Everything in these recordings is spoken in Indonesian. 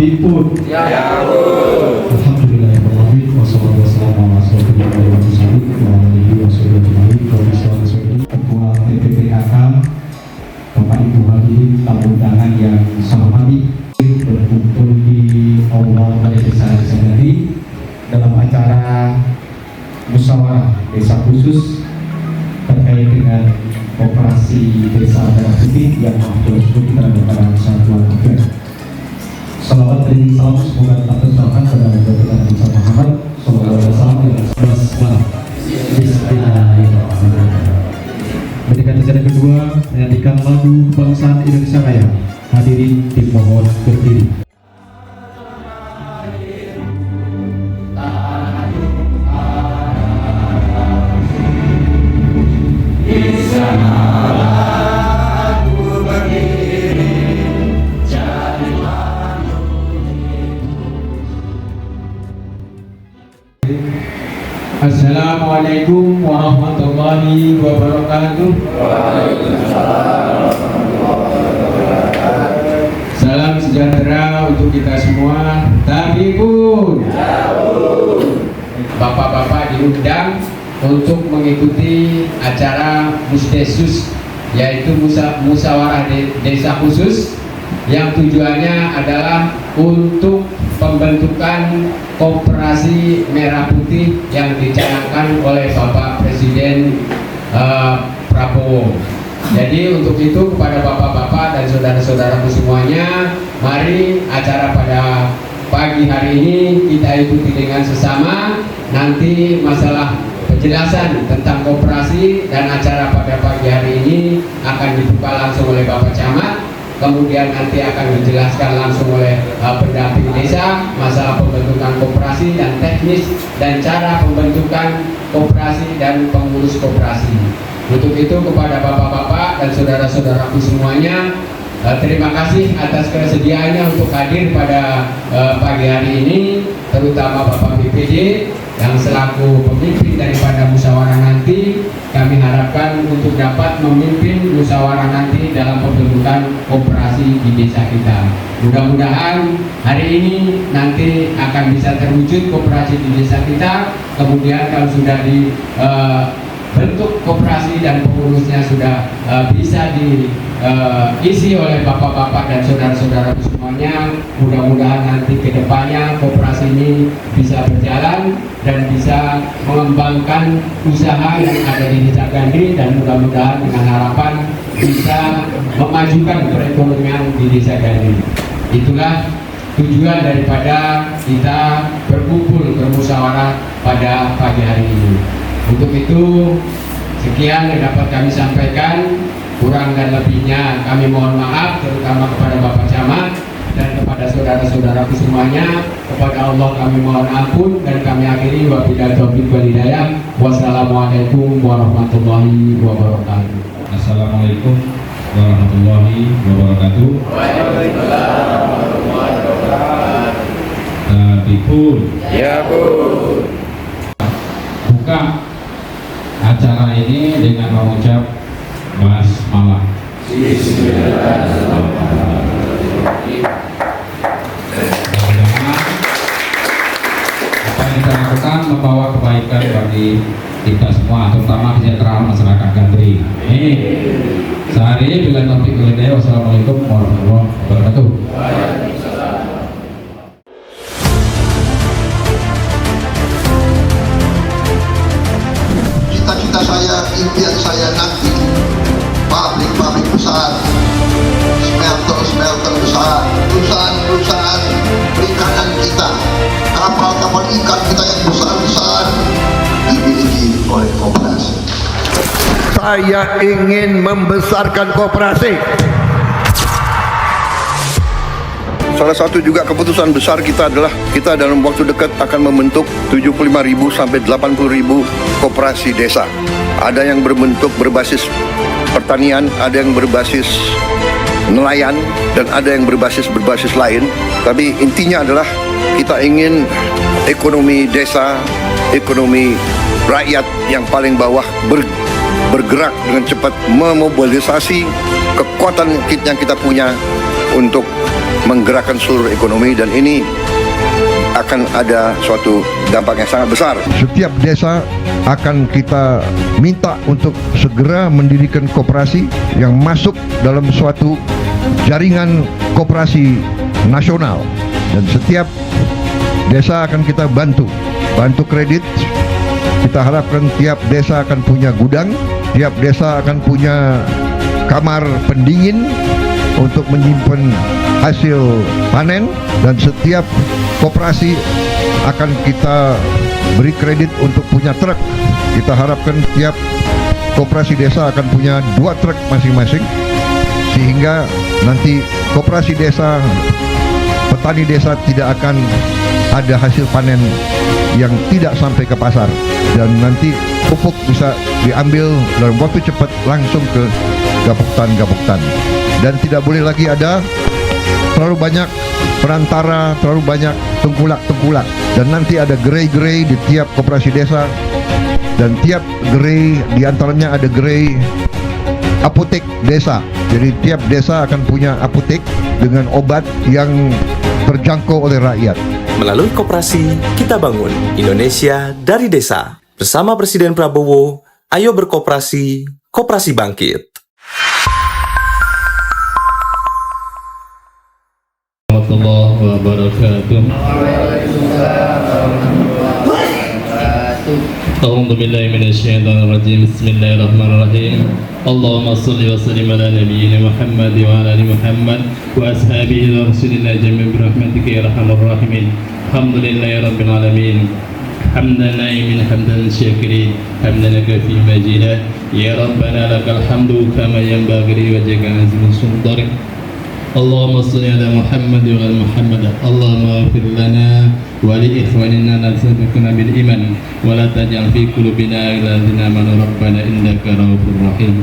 Tabipun. Alhamdulillahirrahmanirrahim. Wassalamualaikum warahmatullahi wabarakatuh. Ketua PPPKK, Bapak Ibu hadirin tamu undangan yang saya hormati, berkumpul di Aula Balai Desa Sagari dalam acara musyawarah desa khusus terkait dengan operasi desa darah putih yang tersebut kita lakukan Satuan Tugas. Salawat dan salam semoga tetap tercurahkan kepada Baginda Nabi Muhammad Sallallahu Alaihi Wasallam. Bismillahirrahmanirrahim. Mendengar acara kedua menyanyikan lagu kebangsaan Indonesia Raya. Hadirin dimohon berdiri. Assalamualaikum warahmatullahi wabarakatuh. Salam sejahtera untuk kita semua. Tabipun. Bapak-bapak diundang untuk mengikuti acara Musdesus, yaitu musyawarah desa khusus yang tujuannya adalah untuk pembentukan koperasi merah putih yang dicanangkan oleh Bapak Presiden Prabowo. Jadi untuk itu kepada bapak-bapak dan saudara-saudaraku semuanya, mari acara pada pagi hari ini kita ikuti dengan sesama. Nanti masalah penjelasan tentang koperasi dan acara pada pagi hari ini akan dibuka langsung oleh Bapak Camat. Kemudian nanti akan dijelaskan langsung oleh pendamping desa masalah pembentukan koperasi dan teknis dan cara pembentukan koperasi dan pengurus koperasi. Untuk itu kepada bapak-bapak dan saudara-saudaraku semuanya, terima kasih atas kesediaannya untuk hadir pada pagi hari ini, terutama Bapak BPD yang selaku pemimpin daripada musyawarah nanti. Kami harapkan untuk dapat memimpin musyawarah nanti dalam pembentukan koperasi di desa kita. Mudah-mudahan hari ini nanti akan bisa terwujud koperasi di desa kita. Kemudian kalau sudah dibentuk koperasi dan pengurusnya sudah bisa diisi oleh bapak-bapak dan saudara-saudara semuanya, mudah-mudahan nanti ke depannya koperasi ini bisa berjalan dan bisa mengembangkan usaha yang ada di Desa Gandri, dan mudah-mudahan dengan harapan bisa memajukan perekonomian di Desa Gandri. Itulah tujuan daripada kita berkumpul bermusyawarah pada pagi hari ini. Untuk itu sekian yang dapat kami sampaikan, kurang dan lebihnya kami mohon maaf, terutama kepada Bapak Camat dan kepada saudara-saudaraku semuanya. Kepada Allah kami mohon ampun, dan kami akhiri wabillahi taufiq wal hidayah. Wassalamualaikum warahmatullahi wabarakatuh. Assalamualaikum warahmatullahi wabarakatuh. Waalaikumsalam warahmatullahi wabarakatuh. Tabipun. Ya Bu. Buka acara ini dengan mengucap basmalah. Apa yang kita lakukan membawa kebaikan bagi kita semua, terutama kesejahteraan masyarakat Gandri. Amin. Sehari bila topik hidayah. Wassalamualaikum warahmatullahi wabarakatuh. Cita-cita saya, impian saya nanti pabrik-pabrik besar, smelter-smelter besar, perusahaan-perusahaan perikanan kita, kapal-kapal ikan kita yang besar-besar dimiliki oleh koperasi. Saya ingin membesarkan koperasi. Salah satu juga keputusan besar kita adalah kita dalam waktu dekat akan membentuk 75.000 sampai 80.000 koperasi desa. Ada yang berbentuk berbasis pertanian, ada yang berbasis nelayan, dan ada yang berbasis lain. Tapi intinya adalah kita ingin ekonomi desa, ekonomi rakyat yang paling bawah bergerak dengan cepat, memobilisasi kekuatan yang kita punya untuk menggerakkan seluruh ekonomi, dan ini akan ada suatu dampak yang sangat besar. Setiap desa akan kita minta untuk segera mendirikan koperasi yang masuk dalam suatu jaringan koperasi nasional, dan setiap desa akan kita bantu kredit. Kita harapkan tiap desa akan punya gudang, tiap desa akan punya kamar pendingin untuk menyimpan hasil panen, dan setiap koperasi akan kita beri kredit untuk punya truk. Kita harapkan tiap koperasi desa akan punya 2 truk masing-masing, sehingga nanti koperasi desa, petani desa tidak akan ada hasil panen yang tidak sampai ke pasar, dan nanti pupuk bisa diambil dalam waktu cepat langsung ke gapoktan, dan tidak boleh lagi ada terlalu banyak perantara, terlalu banyak tengkulak, dan nanti ada gerai di tiap koperasi desa, dan tiap gerai diantaranya ada gerai apotek desa. Jadi tiap desa akan punya apotek dengan obat yang terjangkau oleh rakyat. Melalui koperasi, kita bangun Indonesia dari desa. Bersama Presiden Prabowo, ayo berkoperasi, koperasi bangkit. Warahmatullahi wabarakatuh. A'udzu billahi minasyaitonir rajim. Bismillahirrahmanirrahim. Allahumma shalli wa sallim ala nabiyyina Muhammad wa ala ali Muhammad wa ashabihi wa rasulillahi jami'an bi rahmatika ya arhamar rahimin. Alhamdulillahi rabbil alamin. Hamdan na'imin hamdan syakirin hamdan kafi majidah ya rabbana lakal hamdu kama yanbaghi li wajhika azim sultanik. Allahumma salli ala Muhammad wa ala Muhammad. Allahumma ighfir lana wa li ikhwanina alladzina bil iman wa la taj'al fi qulubina ghillan amanu rabbana innaka ra'ufur rahim.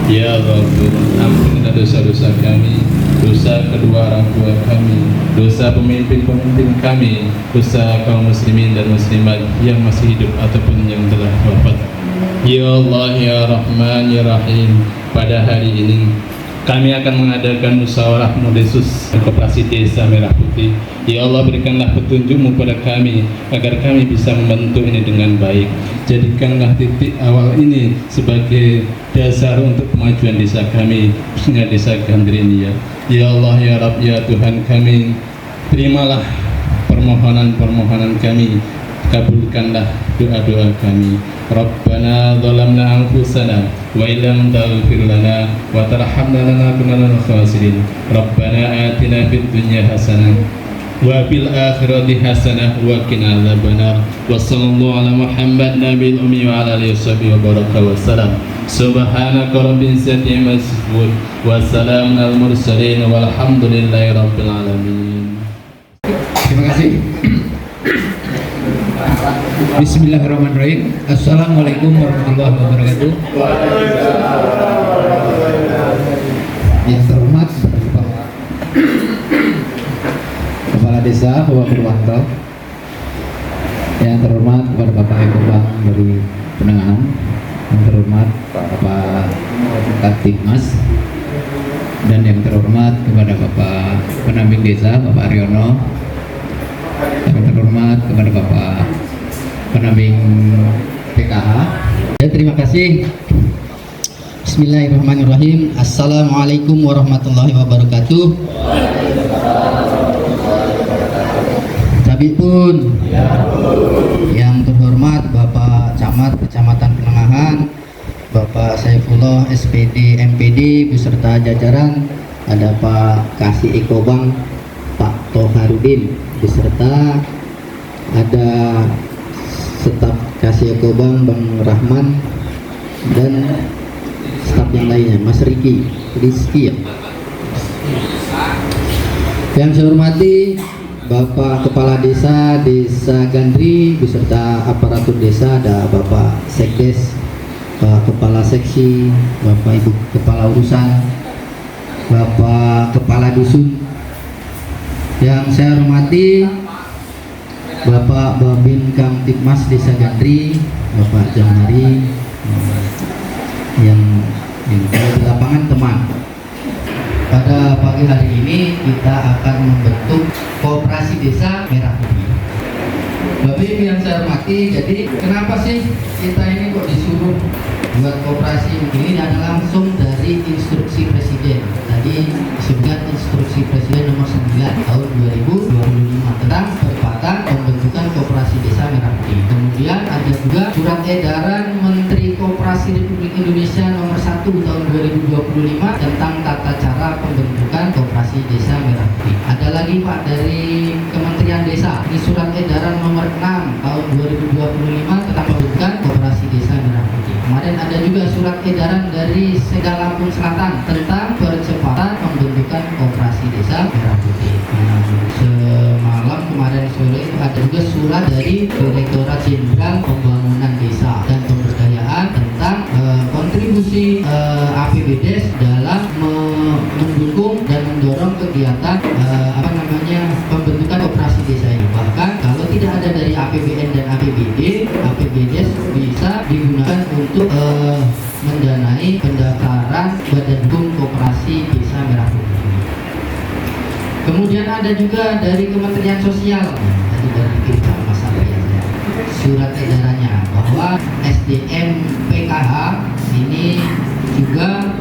Ya Rabbul, ampunilah dosa-dosa kami, dosa kedua orang tua kami, dosa pemimpin-pemimpin kami, dosa kaum muslimin dan muslimat yang masih hidup ataupun yang telah wafat. Ya Allah, ya Rahman, ya Rahim, pada hari ini kami akan mengadakan musyawarah mudesus koperasi desa Merah Putih. Ya Allah, berikanlah petunjuk-Mu pada kami agar kami bisa membantu ini dengan baik. Jadikanlah titik awal ini sebagai dasar untuk kemajuan desa kami, khususnya desa Gandri ini ya. Ya Allah, ya Rabb, ya Tuhan kami, terimalah permohonan-permohonan kami, kabulkanlah doa-doa kami. Rabbana zalamna anfusana wa illam taghfir lana wa tarhamna lanakunanna minal khasirin. Rabbana atina fid dunya hasanah wa fil akhirati hasanah wa qina adzabannar. Wa sallallahu ala Muhammad nabiyil ummi wa ala alihi washabihi wa baraka wa salam. Subhanaka rabbil izzati amma yasifun wa salamun al mursalin walhamdulillahi rabbil alamin. Terima kasih. Bismillahirrahmanirrahim. Assalamualaikum warahmatullahi wabarakatuh. Yang terhormat Bapak Kepala Desa Bapak Purwanto, yang terhormat kepada Bapak Ekobang dari Penanganan, yang terhormat Bapak Kaptibmas, dan yang terhormat kepada Bapak Pendamping Desa Bapak Aryono, yang terhormat kepada Bapak Pendamping PKH. Ya, terima kasih. Bismillahirrahmanirrahim. Assalamualaikum warahmatullahi wabarakatuh. Sabipun yang terhormat Bapak Camat Kecamatan Penangahan, Bapak Saifullah SPD MPD beserta jajaran, ada Pak Kasih Ekobang, Pak Toharudin beserta ada staf Kasih Ekobang Bang Rahman dan staf yang lainnya, Mas Rizky ya. Yang saya hormati Bapak Kepala Desa Gandri beserta aparatur desa, ada Bapak Sekdes, Pak Kepala Seksi, Bapak Ibu Kepala Urusan, Bapak Kepala Dusun. Yang saya hormati Bapak Babin Kamtibmas Desa Gandri, Bapak Jamhari, yang di lapangan teman. Pada pagi pagi hari ini kita akan membentuk Koperasi Desa Merah Putih. Bapak Ibu yang saya hormati, jadi kenapa sih kita ini kok disuruh buat koperasi ini? Adalah langsung dari instruksi Presiden. Tadi disebutkan instruksi Presiden nomor 9 tahun 2025 tentang percepatan pembentukan Koperasi Desa Merah Putih. Kemudian ada juga surat edaran Menteri Koperasi Republik Indonesia nomor 1 tahun 2025 tentang tata cara pembentukan Koperasi Desa Merah Putih. Ada lagi Pak dari Kementerian Desa, ini surat edaran nomor 6 tahun 2025 tentang pembentukan Koperasi Desa Merah Putih. Kemarin ada juga surat edaran dari Sekda Lampung Selatan tentang percepatan pembentukan Koperasi Desa Merah Putih. Semalam kemarin sore itu ada juga surat dari Direktorat Jenderal Pembangunan Desa dan Pemberdayaan tentang kontribusi APBDes dalam mendukung dan mendorong kegiatan pembentukan koperasi desa ini. Bahkan kalau tidak ada dari APBN dan APBD, APBDes bisa digunakan untuk mendanai pendaftaran badan hukum koperasi Desa Merah Putih. Kemudian ada juga dari Kementerian Sosial, tadi dari kita masalahnya surat edarannya bahwa SDM PKH ini juga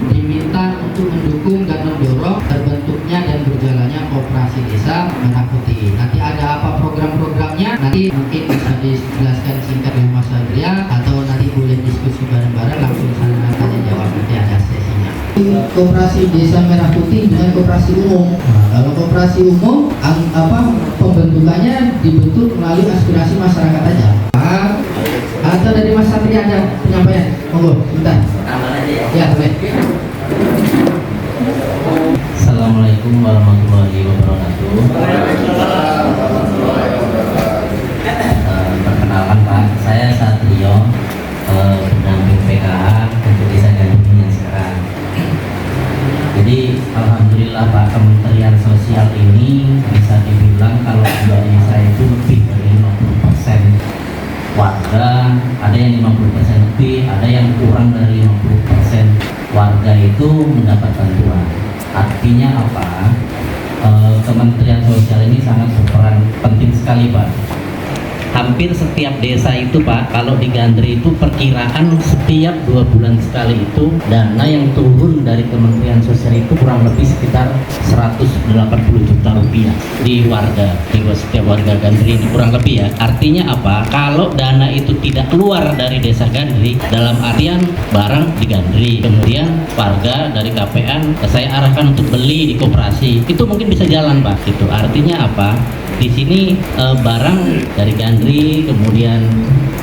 diminta untuk mendukung dan mendorong terbentuknya dan berjalannya Koperasi Desa Merah Putih. Nanti ada apa program-programnya? Nanti mungkin bisa dijelaskan singkat oleh Mas Adria, atau nanti boleh diskusi bareng-bareng langsung sana tanya jawab, nanti ada sesinya. Koperasi Desa Merah Putih dengan koperasi umum. Nah, kalau koperasi umum pembentukannya dibentuk melalui aspirasi masyarakat aja. Atau dari Mas Satria ada penyampaian? Monggo, sebentar. Ya, boleh. Assalamualaikum warahmatullahi wabarakatuh. Perkenalkan Pak, saya Satrio, pendamping PKH untuk Desa Gandri yang sekarang. Jadi alhamdulillah Pak, Kementerian Sosial ini bisa dibilang kalau di Indonesia itu lebih dari 50% warga, ada yang 50% lebih, ada yang kurang dari 50% warga itu mendapat bantuan. Artinya apa? Kementerian Sosial ini sangat berperan penting sekali Pak. Hampir setiap desa itu Pak, kalau di Gandri itu perkiraan setiap 2 bulan sekali itu dana yang turun dari Kementerian Sosial itu kurang lebih sekitar 180 juta rupiah di warga, di setiap warga Gandri ini kurang lebih ya. Artinya apa? Kalau dana itu tidak keluar dari desa Gandri, dalam artian barang di Gandri, kemudian warga dari KPN saya arahkan untuk beli di koperasi, itu mungkin bisa jalan Pak. Itu artinya apa? Di sini barang dari Gandri, kemudian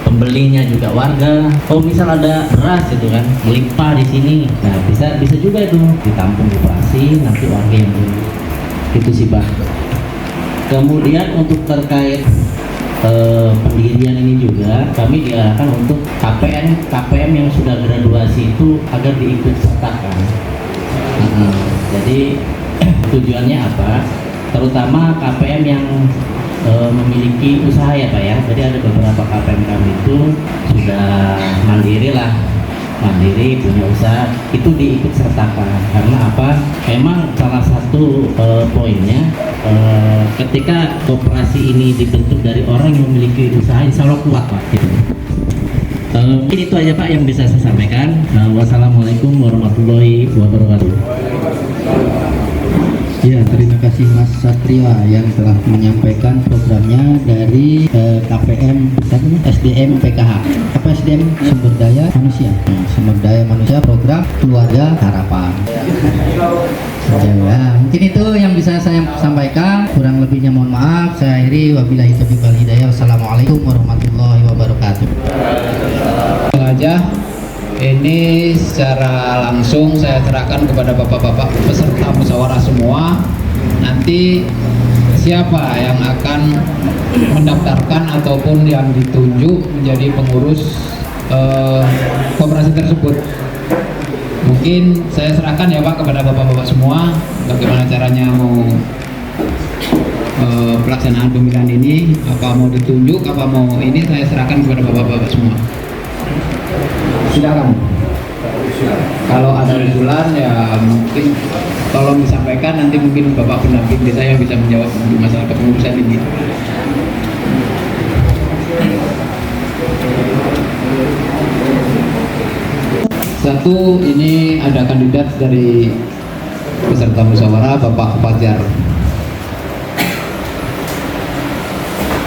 pembelinya juga warga. Oh misal ada beras itu kan melimpah di sini, nah bisa juga itu ditampung koperasi, nanti warga yang beli. Itu sih Pak. Kemudian untuk terkait pendirian ini juga kami diarahkan untuk KPM yang sudah graduasi itu agar diikut sertakan. Jadi tujuannya apa? Terutama KPM yang memiliki usaha ya Pak ya. Jadi ada beberapa KPM kami itu sudah mandiri punya usaha, itu diikut sertakan. Karena apa? Memang salah satu poinnya ketika koperasi ini dibentuk dari orang yang memiliki usaha, insya Allah kuat Pak gitu. Mungkin itu aja Pak yang bisa saya sampaikan. Wassalamualaikum warahmatullahi wabarakatuh. Ya, terima kasih Mas Satria yang telah menyampaikan programnya dari KPM SDM PKH. Apa SDM? Sumber Daya Manusia. Sumber Daya Manusia Program Keluarga Harapan. Ya, mungkin itu yang bisa saya sampaikan. Kurang lebihnya mohon maaf. Saya akhiri, wabillahi taufiq wal hidayah. Wassalamualaikum warahmatullahi wabarakatuh. Ini secara langsung saya serahkan kepada bapak-bapak peserta musyawarah semua. Nanti siapa yang akan mendaftarkan ataupun yang ditunjuk menjadi pengurus koperasi tersebut. Mungkin saya serahkan ya Pak kepada bapak-bapak semua bagaimana caranya mau pelaksanaan pemilihan ini, apa mau ditunjuk, apa mau ini, saya serahkan kepada bapak-bapak semua. Silakan. Kalau ada usulan ya mungkin tolong disampaikan, nanti mungkin Bapak pendamping desa yang bisa menjawab untuk masalah kepengurusan ini. Satu, ini ada kandidat dari peserta musyawarah, Bapak Fajar.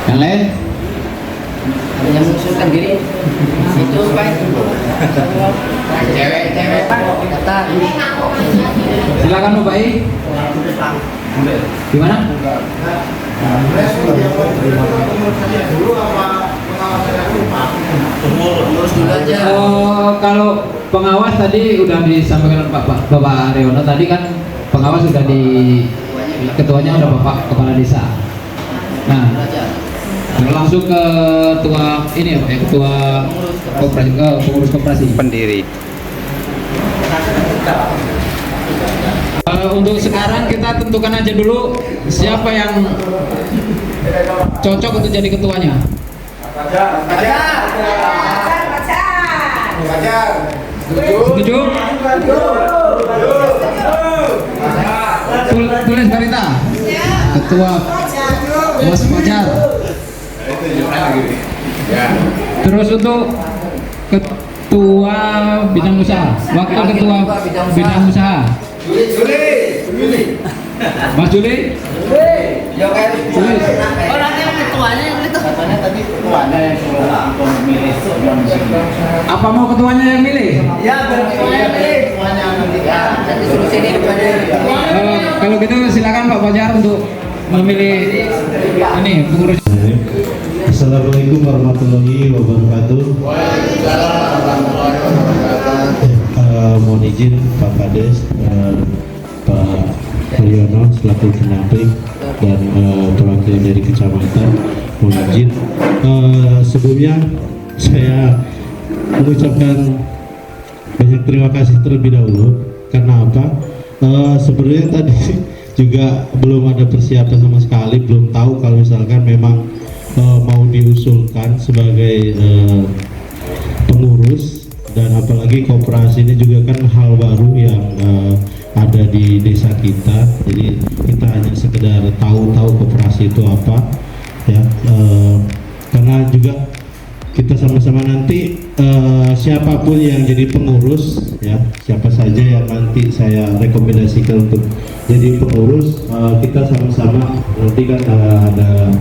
Yang lain? Ada yang mengusulkan diri? Itu Pak. Cewek kata. Silakan Bapak I. Gimana? Terus dulu aja. Kalau pengawas tadi udah disampaikan Bapak Aryono tadi kan, pengawas sudah ketuanya udah Bapak Kepala Desa. Nah, langsung ke ketua ini ya, ketua koperasi, pengurus koperasi. Pendiri. Untuk sekarang kita tentukan aja dulu siapa yang cocok untuk jadi ketuanya. Setuju? Tulis Barita. Ketua Mas Fajar. Terus untuk ketua bidang usaha, wakil ketua bidang usaha. Mas Juli. Tulis. Orangnya ketuanya yang itu. Katanya tadi ketuanya yang milih. Apa mau ketuanya yang milih? Ya, ketuanya yang milih. Ya, nanti suruh sini kepada. Kalau gitu silakan Pak Fajar untuk memilih ini pengurus. Assalamualaikum warahmatullahi wabarakatuh. Mohon izin Pak Kades, Pak Haryono selaku pendamping dan perwakilan dari kecamatan, mohon izin. Sebelumnya saya mengucapkan banyak terima kasih terlebih dahulu. Karena apa? Sebenarnya tadi juga belum ada persiapan sama sekali, belum tahu kalau misalkan memang mau diusulkan sebagai pengurus, dan apalagi koperasi ini juga kan hal baru yang ada di desa kita. Jadi kita hanya sekedar tahu koperasi itu apa ya, karena juga kita sama-sama nanti siapapun yang jadi pengurus ya, siapa saja yang nanti saya rekomendasikan untuk jadi pengurus, kita sama-sama nanti kan ada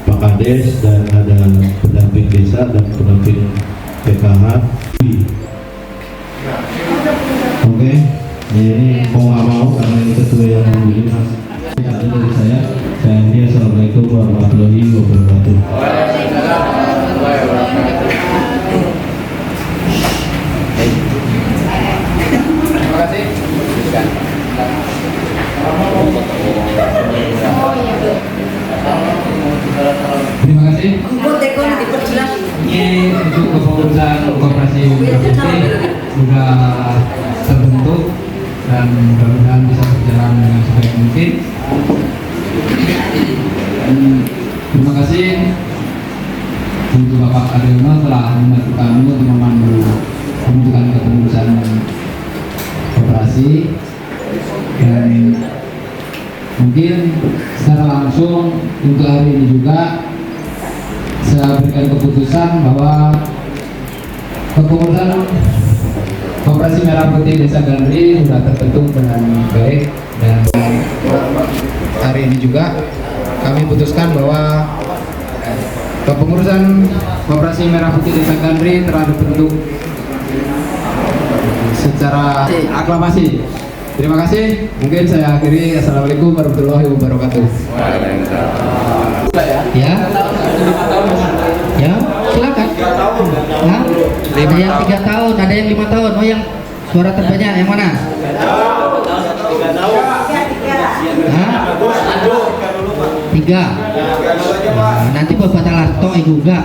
Pak Kades dan ada pendamping desa dan pendamping PKH. Oke, ini mau nggak mau karena ini ketua yang memilih, mas. Ada dari saya. Assalamualaikum warahmatullahi wabarakatuh. Terima kasih. Terima kasih. Ini untuk kepengurusan koperasi sudah terbentuk dan mudah-mudahan bisa berjalan dengan sebaik mungkin. Terima kasih untuk Bapak Aryono telah membantu kami untuk memandu pembentukan kepengurusan koperasi, dan mungkin secara langsung untuk hari ini juga saya berikan keputusan bahwa kepengurusan Koperasi Merah Putih Desa Gandri sudah terbentuk dengan baik, dan hari ini juga kami putuskan bahwa kepengurusan Koperasi Merah Putih Desa Gandri telah dibentuk secara aklamasi. Terima kasih. Mungkin saya akhiri. Assalamualaikum warahmatullahi wabarakatuh. Ya, ya, silakan. Nah, ada yang 3 tahun, ada yang 5 tahun. Oh, yang suara terbanyak yang mana? Hah? 3. Nah, nanti Bapak Talarto juga.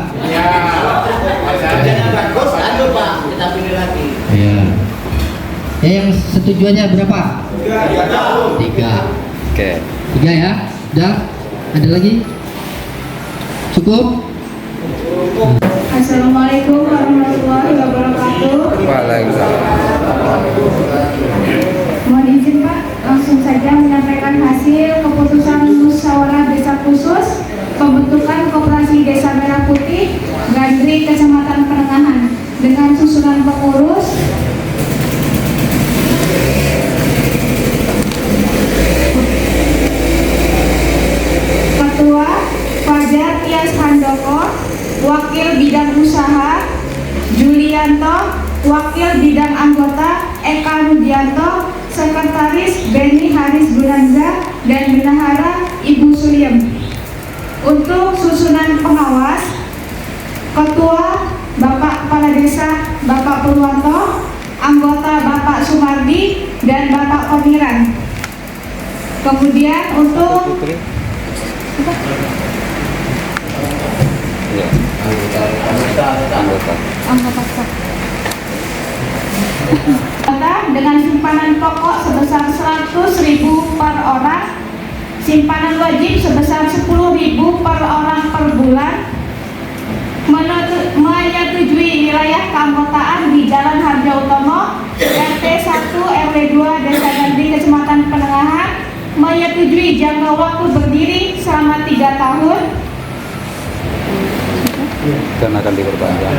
Ya. Ya, yang setujuannya berapa? 3. Oke. 3 ya. Udah? Ada lagi? Cukup? Assalamualaikum warahmatullahi wabarakatuh. Waalaikumsalam. susunan pengurus. Ketua Fajar Tias Handoko, Wakil Bidang Usaha Julianto, Wakil Bidang Anggota Eka Rudianto, Sekretaris Beni Haris Gunanza, dan Bendahara Ibu Suryam. Untuk susunan pengawas, Ketua Bapak Kepala Desa Bapak Purwanto, anggota Bapak Sumardi, dan Bapak Pemiran. Kemudian untuk anggota dengan simpanan pokok sebesar 100.000 per orang, simpanan wajib sebesar 10.000 per orang per bulan, menyetujui wilayah keanggotaan di Jalan Harjautomo, RT 1 RW 2 Desa Gandri, Kecamatan Penengahan, menyetujui jangka waktu berdiri selama 3 tahun Dan akan diperpanjang.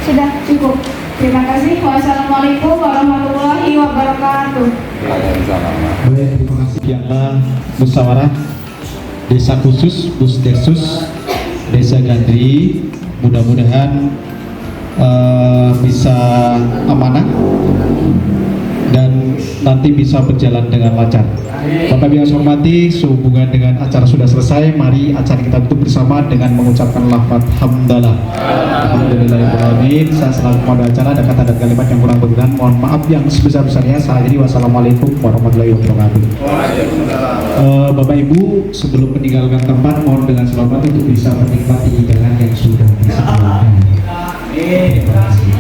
Sudah cukup. Terima kasih. Wassalamualaikum warahmatullahi wabarakatuh. Waalaikumsalam. Baik, terima kasih. Piala musyawarah desa khusus Pusdesus Desa Gandri, mudah-mudahan bisa amanah dan nanti bisa berjalan dengan lancar. Bapak Ibu yang saya hormati, sehubungan dengan acara sudah selesai, mari acara kita tutup bersama dengan mengucapkan lafaz hamdalah. Alhamdulillahirrahmanirrahim. Saya selaku pada acara ada kata dan kalimat yang kurang berkenan, mohon maaf yang sebesar-besarnya. Saya akhiri, wassalamualaikum warahmatullahi wabarakatuh. Bapak Ibu, sebelum meninggalkan tempat, mohon dengan selamat untuk bisa menikmati hidangan yang sudah disediakan. Terima kasih.